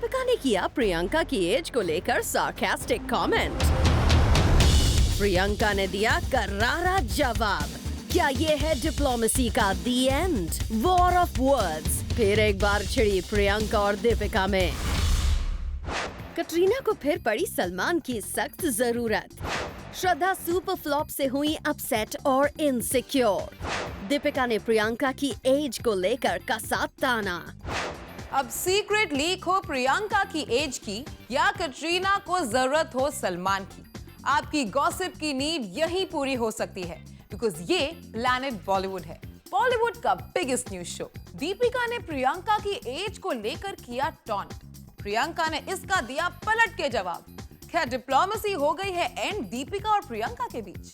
दीपिका ने किया प्रियंका की एज को लेकर सार्कास्टिक कमेंट। प्रियंका ने दिया करारा जवाब। क्या ये है डिप्लोमेसी का the end? War of words फिर एक बार छिड़ी प्रियंका और दीपिका में। कटरीना को फिर पड़ी सलमान की सख्त जरूरत। श्रद्धा सुपर फ्लॉप से हुई अपसेट और इनसिक्योर। दीपिका ने प्रियंका की एज को लेकर कसा ताना। अब सीक्रेट लीक हो प्रियंका की एज की या कटरीना को जरूरत हो सलमान की, आपकी गॉसिप की नीड यही पूरी हो सकती है, बिकॉज ये प्लैनेट बॉलीवुड है, बॉलीवुड का बिगेस्ट न्यूज शो। दीपिका ने प्रियंका की एज को लेकर किया टॉन्ट। प्रियंका ने इसका दिया पलट के जवाब। क्या डिप्लोमेसी हो गई है एंड दीपिका और प्रियंका के बीच?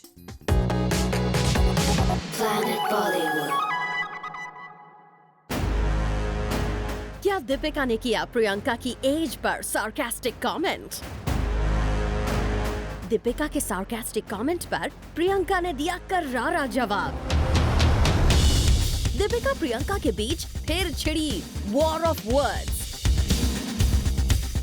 क्या दीपिका ने किया प्रियंका की as per sarcastic comment? Deepika के सार्कास्टिक कमेंट पर प्रियंका ने दिया करारा जवाब। दीपिका प्रियंका के बीच फिर छिड़ी वॉर ऑफ वर्ड्स।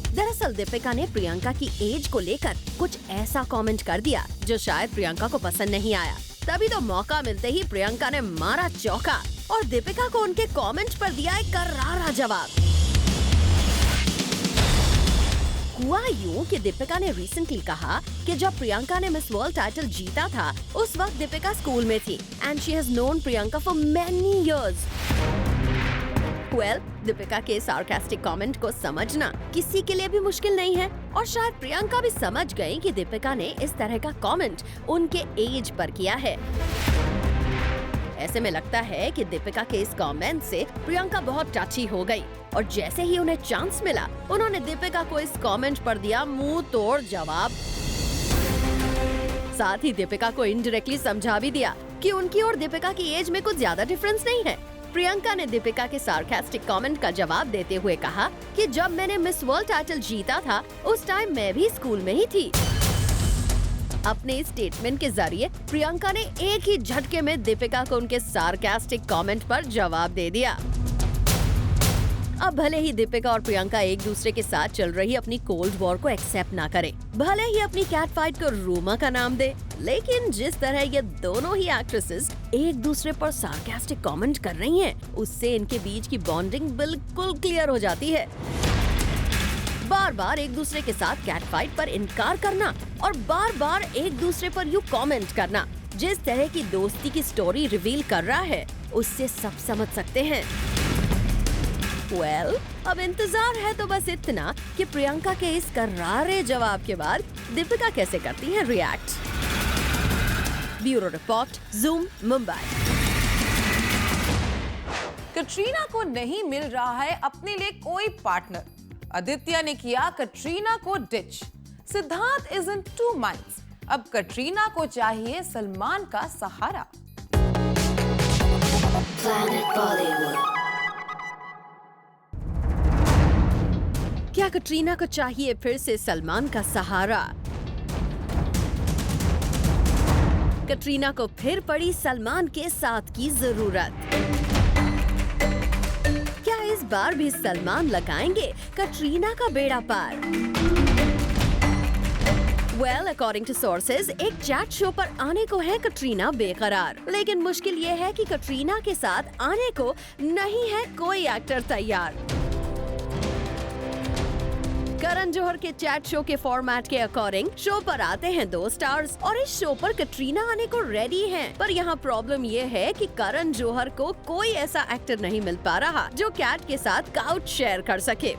दरअसल दीपिका ने प्रियंका की एज को लेकर कुछ ऐसा कमेंट कर दिया जो शायद प्रियंका को पसंद नहीं आया। तभी तो मौका मिलते ही प्रियंका ने मारा चौका और दीपिका को उनके कमेंट पर दिया एक करारा जवाब। हुआ यूं कि दीपिका ने रिसेंटली कहा कि जब प्रियंका ने मिस वर्ल्ड टाइटल जीता था उस वक्त दीपिका स्कूल में थी and she has known Priyanka for many years. Deepika के सार्कास्टिक कमेंट को समझना किसी के लिए भी मुश्किल नहीं है और शायद प्रियंका भी समझ गई कि दीपिका ने इस तरह का कमेंट उनके एज पर किया है। ऐसे में लगता है कि दीपिका के इस कमेंट से प्रियंका बहुत टची हो गई और जैसे ही उन्हें चांस मिला उन्होंने दीपिका को इस कमेंट पर दिया मुंह तोड़ जवाब। साथ ही दीपिका को इनडायरेक्टली समझा भी दिया कि उनकी और दीपिका की एज में कुछ ज्यादा डिफरेंस नहीं है। प्रियंका ने दीपिका के सार्कास्टिक कमेंट का जवाब देते हुए कहा कि जब मैंने मिस वर्ल्ड टाइटल जीता था उस टाइम मैं भी स्कूल में ही थी। अपने स्टेटमेंट के जरिए प्रियंका ने एक ही झटके में दीपिका को उनके सार्कास्टिक कमेंट पर जवाब दे दिया। अब भले ही दीपिका और प्रियंका एक दूसरे के साथ चल रही अपनी कोल्ड वॉर को एक्सेप्ट ना करें, भले ही अपनी कैट फाइट को रूमर का नाम दे, लेकिन जिस तरह ये दोनों ही एक्ट्रेसेस एक दूसरे पर सार्कास्टिक कमेंट कर रही हैं, उससे इनके बीच की बॉन्डिंग बिल्कुल क्लियर हो जाती है। बार बार एक दूसरे के साथ कैट फाइट पर इनकार करना और बार बार एक दूसरे पर यूं कमेंट करना जिस तरह की दोस्ती की स्टोरी रिवील कर रहा है, उससे सब समझ सकते हैं। अब इंतजार है तो बस इतना कि प्रियंका के इस करारे जवाब के बाद दीपिका कैसे करती हैं react. Bureau report, zoom, Mumbai. Katrina को नहीं मिल रहा है अपने लिए कोई पार्टनर। आदित्य ने किया कटरीना को ditch. Siddharth is in two minds. अब कटरीना को चाहिए सलमान का सहारा। क्या कटरीना को चाहिए फिर से सलमान का सहारा? कटरीना को फिर पड़ी सलमान के साथ की जरूरत। क्या इस बार भी सलमान लगाएंगे कटरीना का बेड़ा पार? अकॉर्डिंग टू सोर्सेज, एक चैट शो पर आने को है कटरीना बेकरार, लेकिन मुश्किल ये है कि कटरीना के साथ आने को नहीं है कोई एक्टर तैयार। करण जौहर के चैट शो के फॉर्मेट के अकॉर्डिंग शो पर आते हैं 2 स्टार्स और इस शो पर कटरीना आने को रेडी हैं। पर यहाँ प्रॉब्लम ये है कि करण जौहर को कोई ऐसा एक्टर नहीं मिल पा रहा जो कैट के साथ काउच शेयर कर सके।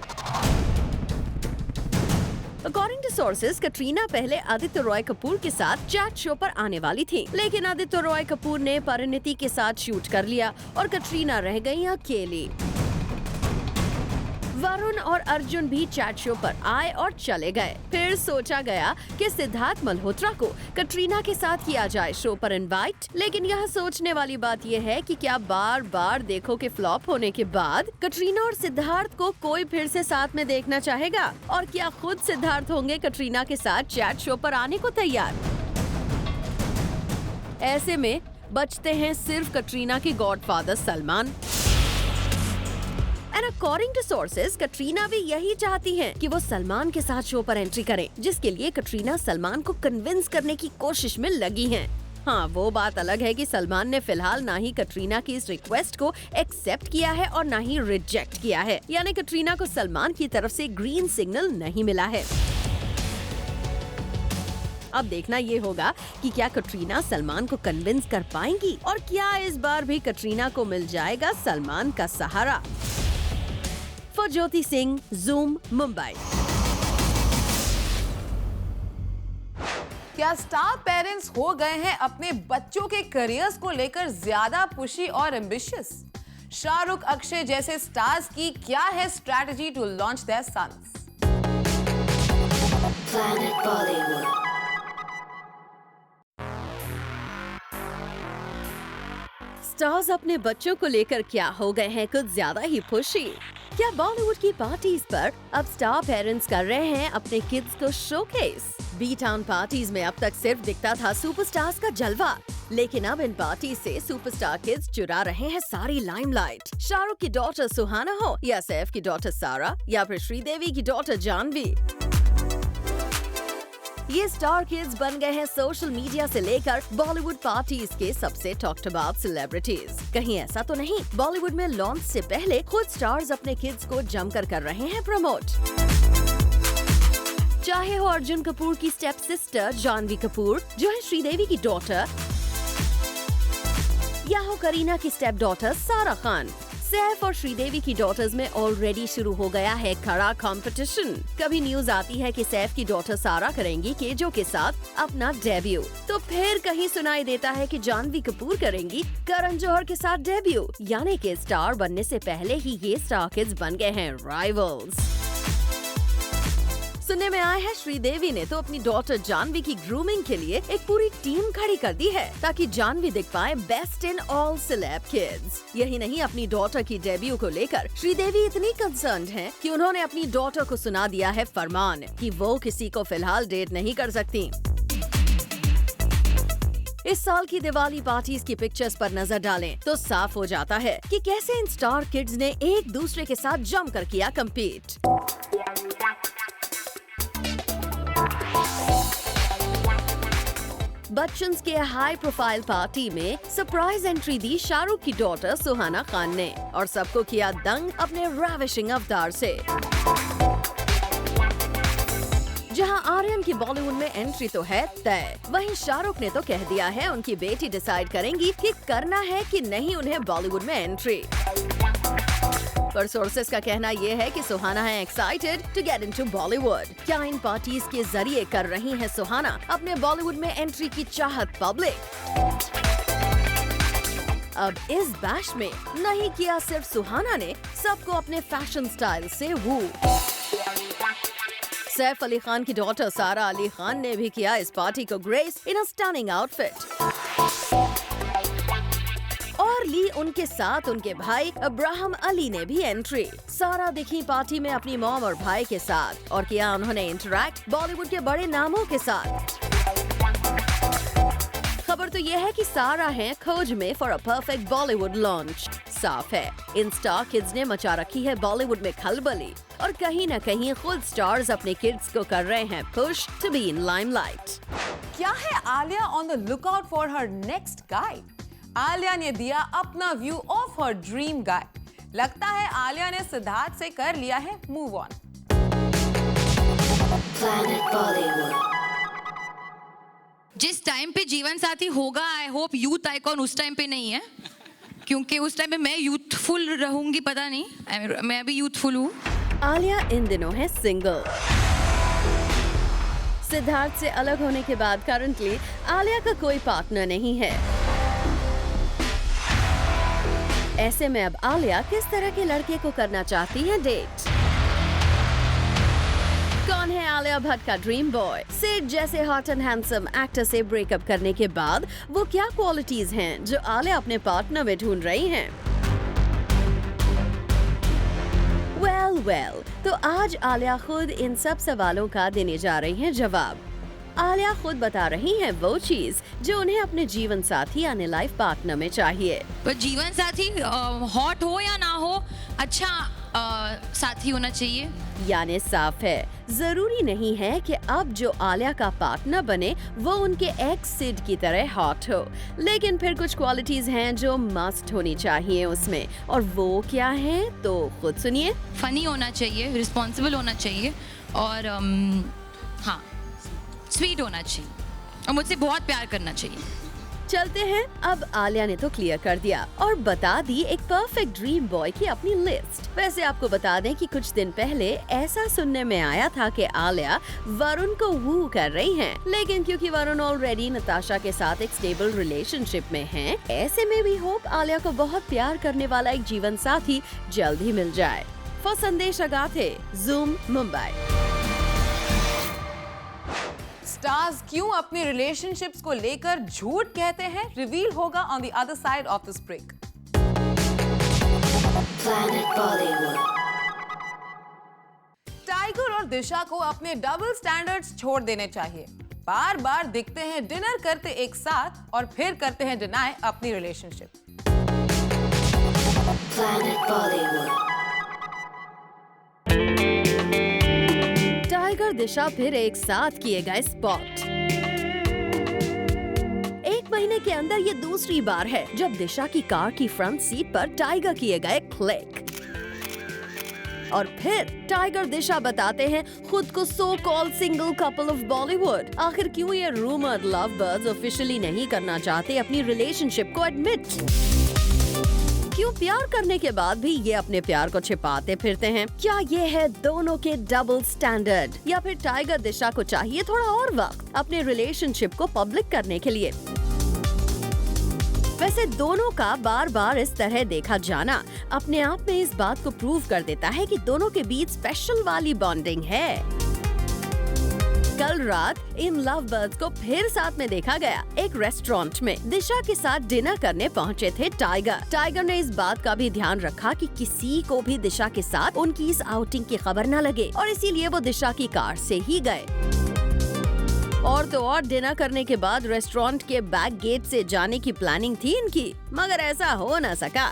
अकॉर्डिंग टू सोर्सेज, कटरीना पहले आदित्य रॉय कपूर के साथ चैट शो पर आने वाली थी, लेकिन आदित्य रॉय कपूर ने परिणीति के साथ शूट कर लिया और कटरीना रह गई अकेली। वरुण और अर्जुन भी चैट शो पर आए और चले गए। फिर सोचा गया कि सिद्धार्थ मल्होत्रा को कटरीना के साथ किया जाए शो पर इनवाइट, लेकिन यह सोचने वाली बात यह है कि क्या बार बार देखो के फ्लॉप होने के बाद कटरीना और सिद्धार्थ को कोई फिर से साथ में देखना चाहेगा, और क्या खुद सिद्धार्थ होंगे कटरीना के साथ चैट शो पर आने को तैयार? ऐसे में बचते हैं सिर्फ कटरीना के godfather Salman. And according to sources Katrina भी यही चाहती हैं कि वो सलमान के साथ शो पर एंट्री करें, जिसके लिए कटरीना सलमान को कन्विंस करने की कोशिश में लगी हैं। हाँ, वो बात अलग है कि सलमान ने फिलहाल ना ही कटरीना की इस रिक्वेस्ट को एक्सेप्ट किया है और ना ही रिजेक्ट किया है, यानी कटरीना को सलमान की तरफ से ग्रीन सिग्नल नहीं मिला है। अब देखना ये होगा कि क्या कटरीना सलमान को कन्विंस कर पाएंगी और क्या इस बार भी कटरीना को मिल जाएगा सलमान का सहारा। For Jyoti Singh, zoom, Mumbai. क्या स्टार पेरेंट्स हो गए हैं अपने बच्चों के करियर्स को लेकर ज्यादा पुशी और एम्बिशियस? शाहरुख, अक्षय जैसे स्टार्स की क्या है strategy to launch their sons? Stars अपने बच्चों को लेकर क्या हो गए हैं कुछ ज्यादा ही खुशी? क्या बॉलीवुड की पार्टीज पर अब स्टार पेरेंट्स कर रहे हैं अपने किड्स को शोकेस? बी टाउन पार्टीज में अब तक सिर्फ दिखता था सुपरस्टार्स का जलवा, लेकिन अब इन पार्टीज से सुपरस्टार किड्स चुरा रहे हैं सारी लाइमलाइट। शाहरुख की डॉटर सुहाना हो या सैफ की डॉटर सारा या फिर श्रीदेवी की डॉटर जानवी, ये स्टार किड्स बन गए हैं सोशल मीडिया से लेकर बॉलीवुड पार्टीज के सबसे टॉक्ड अबाउट सेलिब्रिटीज। कहीं ऐसा तो नहीं बॉलीवुड में लॉन्च से पहले खुद स्टार्स अपने किड्स को जमकर कर रहे हैं प्रमोट? चाहे हो अर्जुन कपूर की स्टेप सिस्टर जानवी कपूर जो है श्रीदेवी की डॉटर, या हो करीना की स्टेप डॉटर सारा खान, सैफ और श्रीदेवी की डॉटर्स में ऑलरेडी शुरू हो गया है कड़ा कंपटीशन। कभी न्यूज आती है कि सैफ की डॉटर सारा करेंगी केजो के साथ अपना डेब्यू, तो फिर कहीं सुनाई देता है कि जानवी कपूर करेंगी करण जौहर के साथ डेब्यू, यानी कि स्टार बनने से पहले ही ये स्टार किड्स बन गए हैं राइवल्स। सुनने में आया है श्रीदेवी ने तो अपनी डॉटर जानवी की ग्रूमिंग के लिए एक पूरी टीम खड़ी कर दी है ताकि जानवी दिख पाए best in all celeb kids. यही नहीं, अपनी डॉटर की डेब्यू को लेकर श्रीदेवी इतनी कंसर्न्ड हैं कि उन्होंने अपनी डॉटर को सुना दिया है फरमान कि वो किसी को फिलहाल डेट नहीं कर सकती। इस साल की दिवाली पार्टीज की पिक्चर्स पर नजर डालें तो साफ हो जाता है कि कैसे इन स्टार किड्स ने एक दूसरे के साथ जमकर किया कम्पीट। बच्चन्स के हाई प्रोफाइल पार्टी में सरप्राइज एंट्री दी शाहरुख की डॉटर सुहाना खान ने और सबको किया दंग अपने रैविशिंग अवतार से। जहां आर्यन की बॉलीवुड में एंट्री तो है तय, वहीं शाहरुख ने तो कह दिया है उनकी बेटी डिसाइड करेंगी कि करना है कि नहीं उन्हें बॉलीवुड में एंट्री। पर सोर्सेस का कहना ये है कि सुहाना है excited to get into Bollywood. क्या इन पार्टीज के जरिए कर रही हैं सुहाना अपने बॉलीवुड में एंट्री की चाहत पब्लिक? अब इस बैश में नहीं किया सिर्फ सुहाना ने सबको अपने फैशन स्टाइल से वू। सैफ अली खान की डॉटर सारा अली खान ने भी किया इस पार्टी को ग्रेस इन अ स्टनिंग आउटफिट और ली उनके साथ उनके भाई अब्राहम अली ने भी एंट्री। सारा दिखी पार्टी में अपनी मॉम और भाई के साथ और किया उन्होंने इंटरैक्ट बॉलीवुड के बड़े नामों के साथ। खबर तो यह है कि सारा है खोज में for a perfect Bollywood launch. साफ है इन स्टार किड्स ने मचा रखी है बॉलीवुड में खलबली और कहीं न कहीं खुद स्टार्स अपने किड्स को कर रहे हैं push to be in limelight. क्या है Alia on the lookout for her next guy? Alia ने दिया अपना view of her dream guy. लगता है आलिया ने सिद्धार्थ से कर लिया है मूव ऑन। जिस टाइम पे जीवन साथी होगा, आई होप यूथ आइकॉन उस टाइम पे नहीं है, क्योंकि उस टाइम पे मैं यूथफुल रहूंगी, पता नहीं मैं भी यूथफुल हूँ। आलिया इन दिनों है सिंगल। सिद्धार्थ से अलग होने के बाद करंटली आलिया का कोई पार्टनर नहीं है। ऐसे में अब आलिया किस तरह के लड़के को करना चाहती है डेट? कौन है आलिया भट्ट का ड्रीम बॉय? सिड जैसे हॉट एंड हैंडसम एक्टर से ब्रेकअप करने के बाद वो क्या क्वालिटीज हैं जो आलिया अपने पार्टनर में ढूंढ रही हैं? वेल, तो आज आलिया खुद इन सब सवालों का देने जा रही हैं जवाब। आलिया खुद बता रही हैं वो चीज जो उन्हें अपने जीवन साथी यानी लाइफ पार्टनर में चाहिए। पर जीवन साथी हॉट हो या ना हो, अच्छा साथी होना चाहिए। यानी साफ है, जरूरी नहीं है कि अब जो आलिया का पार्टनर बने वो उनके एक्स सिड की तरह हॉट हो, लेकिन फिर कुछ क्वालिटीज हैं जो मस्ट होनी चाहिए उसमें, और वो क्या है तो खुद सुनिए। फनी होना चाहिए, रिस्पॉन्सिबल होना चाहिए, और हाँ, स्वीट होना चाहिए, और मुझसे बहुत प्यार करना चाहिए। चलते हैं, अब आलिया ने तो क्लियर कर दिया और बता दी एक परफेक्ट ड्रीम बॉय की अपनी लिस्ट। वैसे आपको बता दें कि कुछ दिन पहले ऐसा सुनने में आया था कि आलिया वरुण को वू कर रही हैं, लेकिन क्योंकि वरुण ऑलरेडी नताशा के साथ एक स्टेबल रिलेशनशिप में हैं, ऐसे में भी होप आलिया को बहुत प्यार करने वाला एक जीवन साथी जल्द ही मिल जाए। फॉर संदेश अगाथे, ज़ूम मुंबई। स्टार्स क्यों अपनी रिलेशनशिप्स को लेकर झूठ कहते हैं, रिवील होगा on the other side of this break. Tiger और दिशा को अपने डबल स्टैंडर्ड्स छोड़ देने चाहिए। बार बार दिखते हैं डिनर करते एक साथ और फिर करते हैं डिनाई अपनी रिलेशनशिप। टाइगर दिशा फिर एक साथ किए गए स्पॉट। एक महीने के अंदर ये दूसरी बार है जब दिशा की कार की फ्रंट सीट पर टाइगर किए गए क्लिक। और फिर टाइगर दिशा बताते हैं खुद को so called single couple of Bollywood. आखिर क्यों ये रूमर्ड लव बर्ड्स ऑफिशियली नहीं करना चाहते अपनी रिलेशनशिप को एडमिट? क्यों प्यार करने के बाद भी ये अपने प्यार को छिपाते फिरते हैं? क्या ये है दोनों के डबल स्टैंडर्ड, या फिर टाइगर दिशा को चाहिए थोड़ा और वक्त अपने रिलेशनशिप को पब्लिक करने के लिए? वैसे दोनों का बार बार इस तरह देखा जाना अपने आप में इस बात को प्रूव कर देता है कि दोनों के बीच स्पेशल वाली बॉन्डिंग है। कल रात इन लव बर्ड्स को फिर साथ में देखा गया। एक रेस्टोरेंट में दिशा के साथ डिनर करने पहुंचे थे टाइगर। टाइगर ने इस बात का भी ध्यान रखा कि किसी को भी दिशा के साथ उनकी इस आउटिंग की खबर न लगे, और इसीलिए वो दिशा की कार से ही गए। और तो और डिनर करने के बाद रेस्टोरेंट के बैक गेट से जाने की प्लानिंग थी इनकी, मगर ऐसा हो न सका।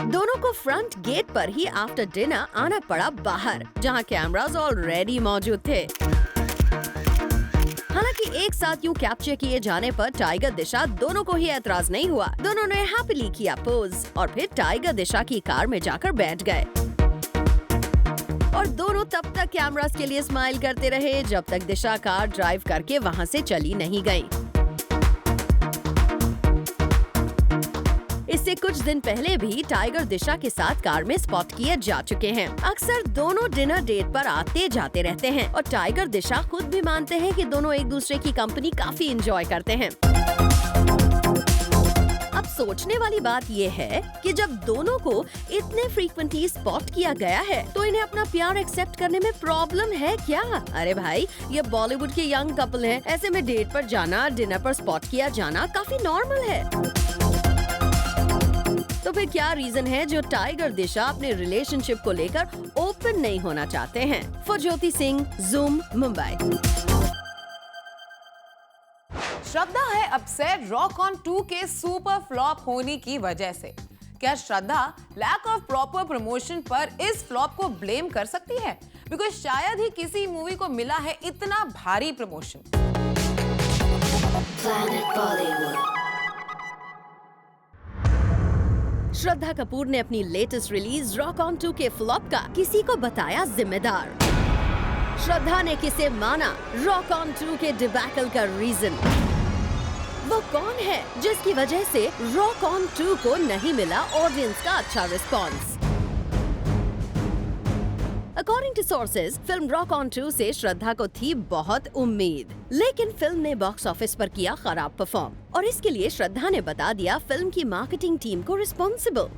दोनों को फ्रंट गेट पर ही आफ्टर डिनर आना पड़ा बाहर, जहां कैमरास ऑलरेडी मौजूद थे। हालांकि एक साथ यूं कैप्चर किए जाने पर टाइगर दिशा दोनों को ही एतराज नहीं हुआ। दोनों ने हैप्पीली किया पोज और फिर टाइगर दिशा की कार में जाकर बैठ गए। और दोनों तब तक कैमरास के लिए स्माइल करते रहे जब तक दिशा कार ड्राइव करके वहां से चली नहीं गई। इससे कुछ दिन पहले भी टाइगर दिशा के साथ कार में स्पॉट किए जा चुके हैं। अक्सर दोनों डिनर डेट पर आते जाते रहते हैं और टाइगर दिशा खुद भी मानते हैं कि दोनों एक दूसरे की कंपनी काफी एंजॉय करते हैं। अब सोचने वाली बात ये है कि जब दोनों को इतने फ्रीक्वेंटली स्पॉट किया गया है तो इन्हें अपना प्यार एक्सेप्ट करने में प्रॉब्लम है क्या? अरे भाई, ये बॉलीवुड के यंग कपल हैं, ऐसे में डेट पर जाना, डिनर पर स्पॉट किया जाना काफी नॉर्मल है। तो फिर क्या रीजन है जो टाइगर दिशा अपने रिलेशनशिप को लेकर ओपन नहीं होना चाहते हैं? For Jyoti Singh, zoom Mumbai. श्रद्धा है अपसेट रॉक ऑन 2 के सुपर फ्लॉप होने की वजह से। क्या श्रद्धा लैक ऑफ प्रॉपर प्रमोशन पर इस फ्लॉप को ब्लेम कर सकती है? बिकॉज शायद ही किसी मूवी को मिला है इतना भारी प्रमोशन। श्रद्धा कपूर ने अपनी लेटेस्ट रिलीज रॉक ऑन 2 के फ्लॉप का किसी को बताया जिम्मेदार। श्रद्धा ने किसे माना रॉक ऑन 2 के डिबैकल का रीजन? वो कौन है जिसकी वजह से रॉक ऑन 2 को नहीं मिला ऑडियंस का अच्छा response? According to sources, film Rock On 2 से श्रद्धा को थी बहुत उम्मीद, लेकिन फिल्म ने बॉक्स ऑफिस पर किया खराब परफॉर्म, और इसके लिए श्रद्धा ने बता दिया फिल्म की मार्केटिंग टीम को रिस्पॉन्सिबल।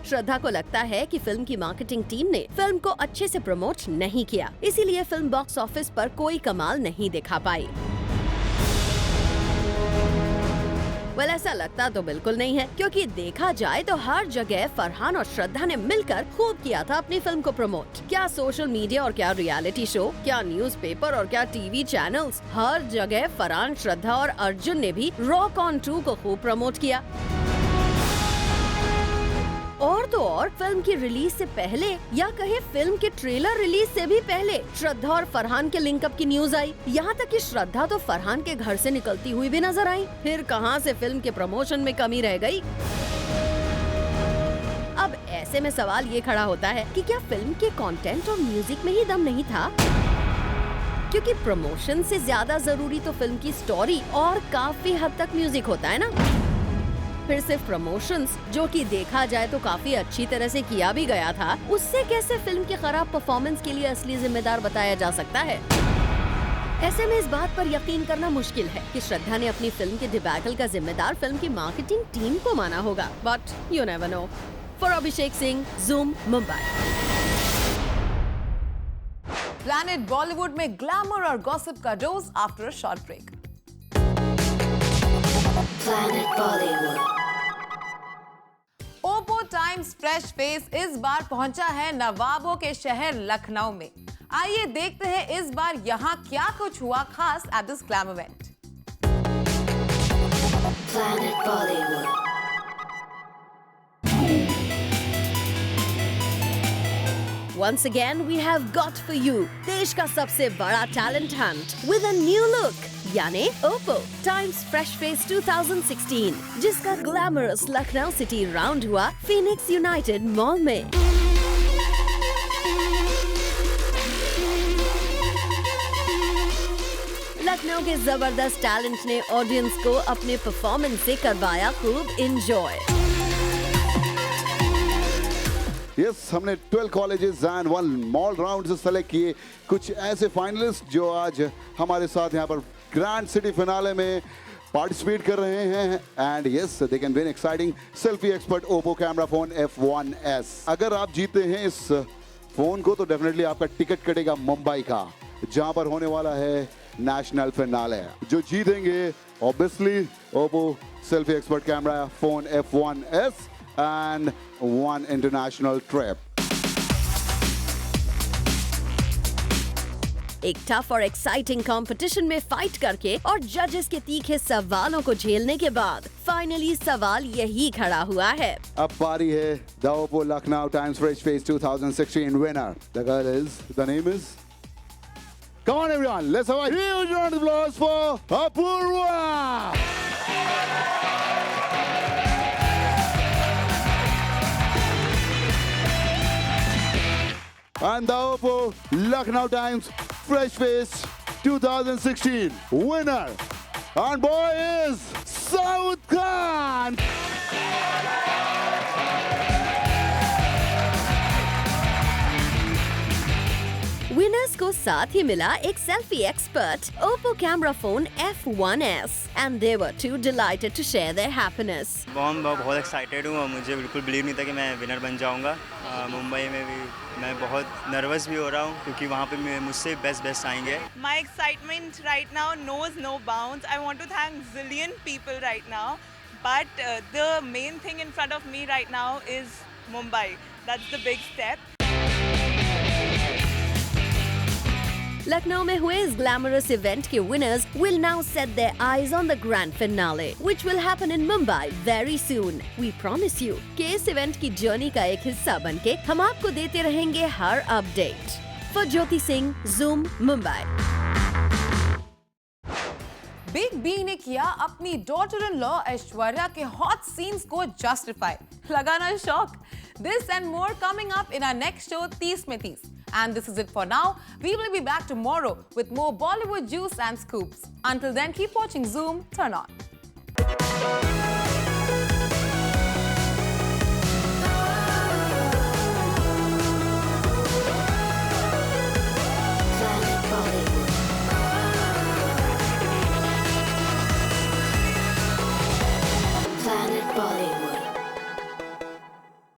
श्रद्धा को लगता है कि फिल्म की मार्केटिंग टीम ने फिल्म को अच्छे से प्रमोट नहीं किया, इसीलिए फिल्म बॉक्स ऑफिस पर कोई कमाल नहीं दिखा पाई। वेल, ऐसा लगता तो बिल्कुल नहीं है, क्योंकि देखा जाए तो हर जगह फरहान और श्रद्धा ने मिलकर खूब किया था अपनी फिल्म को प्रमोट। क्या सोशल मीडिया और क्या रियलिटी शो, क्या न्यूज़पेपर और क्या टीवी चैनल्स, हर जगह फरहान, श्रद्धा और अर्जुन ने भी रॉक ऑन 2 को खूब प्रमोट किया। और तो और फिल्म की रिलीज से पहले या कहे फिल्म के ट्रेलर रिलीज से भी पहले श्रद्धा और फरहान के लिंकअप की न्यूज आई। यहाँ तक कि श्रद्धा तो फरहान के घर से निकलती हुई भी नजर आई। फिर कहाँ से फिल्म के प्रमोशन में कमी रह गई। अब ऐसे में सवाल ये खड़ा होता है कि क्या फिल्म के कंटेंट और म्यूजिक में ही दम नहीं था? क्योंकि प्रमोशन से ज्यादा जरूरी तो फिल्म की स्टोरी और काफी हद तक म्यूजिक होता है ना। फिर सिर्फ प्रमोशंस, जो कि देखा जाए तो काफी अच्छी तरह से किया भी गया था, उससे कैसे फिल्म के खराब परफॉर्मेंस के लिए असली जिम्मेदार बताया जा सकता है? ऐसे में इस बात पर यकीन करना मुश्किल है कि श्रद्धा ने अपनी फिल्म के डिबैकल का जिम्मेदार फिल्म की मार्केटिंग टीम को माना होगा। But you never know. For Abhishek Singh, zoom, Mumbai. Planet Bollywood में ग्लैमर और गॉसिप का dose after a short break. Planet Bollywood. Oppo Times Fresh Face इस बार पहुंचा है नवाबों के शहर लखनऊ में। आइए देखते हैं इस बार यहाँ क्या कुछ हुआ खास at this glam event. Planet Bollywood. Once again we have got for you देश का सबसे बड़ा talent Hunt with a new look, यानी ओप्पो टाइम्स फ्रेश फेस 2016, जिसका ग्लैमरस लखनऊ सिटी राउंड हुआ फीनिक्स यूनाइटेड मॉल में। लखनऊ के जबरदस्त टैलेंट ने ऑडियंस को अपने परफॉर्मेंस से करवाया खूब एंजॉय। यस, हमने 12 कॉलेजेस एंड 1 मॉल राउंड से सेलेक्ट किए कुछ ऐसे फाइनलिस्ट जो आज हमारे साथ यहाँ पर ग्रैंड सिटी फिनाले में पार्टिसिपेट कर रहे हैं। And yes, they can win exciting selfie expert Oppo camera phone F1S। अगर आप जीते हैं इस फोन को तो डेफिनेटली आपका टिकट कटेगा मुंबई का, जहाँ पर होने वाला है नेशनल फिनाले। जो जीतेंगे obviously Oppo selfie expert camera phone F1S and 1 international trip. एक टफ और एक्साइटिंग कंपटीशन में फाइट करके और जजेस के तीखे सवालों को झेलने के बाद फाइनली सवाल यही खड़ा हुआ है। अब बारी है the Oppo Lucknow Times Fresh Face 2016 winner. The girl is, the name is. Come on everyone, let's have a huge round of applause for Apurva. And the Oppo Lucknow Times Fresh Face 2016 winner and boy is Saud Khan. Winners को साथ ही मिला एक selfie expert Oppo camera phone F1S and they were too delighted to share their happiness. बहुत excited हूँ और मुझे बिल्कुल believe नहीं था कि मैं विनर बन जाऊँगा। मुंबई में भी मैं बहुत नर्वस भी हो रहा हूँ क्योंकि वहाँ पे मुझसे बेस्ट आएंगे। My excitement right now knows no bounds. I want to thank zillion people right now, but the main thing in front of me right now is Mumbai. That's the big step. Lucknow में हुए इस glamorous event के winners will now set their eyes on the grand finale, which will happen in Mumbai very soon. We promise you कि इस event की journey का एक हिस्सा बनके हम आपको देते रहेंगे हर update. For Jyoti Singh, zoom, Mumbai. Big B ने किया अपनी डॉटर इन लॉ ऐश्वर्या के हॉट सीन्स को जस्टिफाई। लगा ना shock? This and more coming up in our next show 30 में 30. And this is it for now. We will be back tomorrow with more Bollywood juice and scoops. Until then, keep watching Zoom. Turn on.